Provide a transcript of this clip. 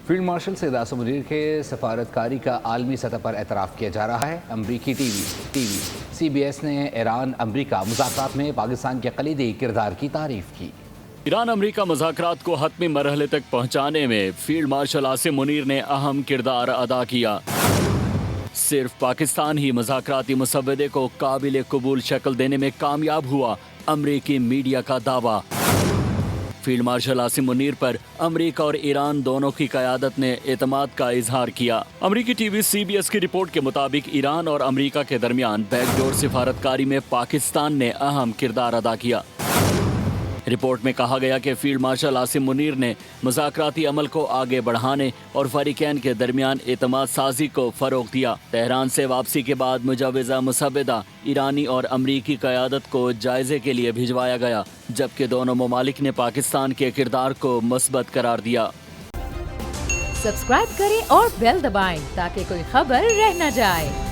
Field marshal Syed Asim Munir کے سفارتکاری کا عالمی سطح پر اعتراف کیا جا رہا ہے۔ امریکی ٹی وی CBS نے ایران امریکہ مذاکرات میں پاکستان کے کلیدی کردار کی تعریف کی۔ ایران امریکہ مذاکرات کو حتمی مرحلے تک پہنچانے میں فیلڈ مارشل عاصم منیر نے اہم کردار ادا کیا۔ صرف پاکستان ہی مذاکراتی مسودے کو قابل قبول شکل دینے میں کامیاب ہوا، امریکی میڈیا کا دعویٰ۔ فیلڈ مارشل عاصم منیر پر امریکہ اور ایران دونوں کی قیادت نے اعتماد کا اظہار کیا۔ امریکی ٹی وی CBS کی رپورٹ کے مطابق ایران اور امریکہ کے درمیان بیک ڈور سفارتکاری میں پاکستان نے اہم کردار ادا کیا۔ رپورٹ میں کہا گیا کہ فیلڈ مارشل عاصم منیر نے مذاکراتی عمل کو آگے بڑھانے اور فریقین کے درمیان اعتماد سازی کو فروغ دیا۔ تہران سے واپسی کے بعد مجوزہ مسودہ ایرانی اور امریکی قیادت کو جائزے کے لیے بھجوایا گیا، جبکہ دونوں ممالک نے پاکستان کے کردار کو مثبت قرار دیا۔ سبسکرائب کریں اور بیل دبائیں تاکہ کوئی خبر رہ نہ جائے۔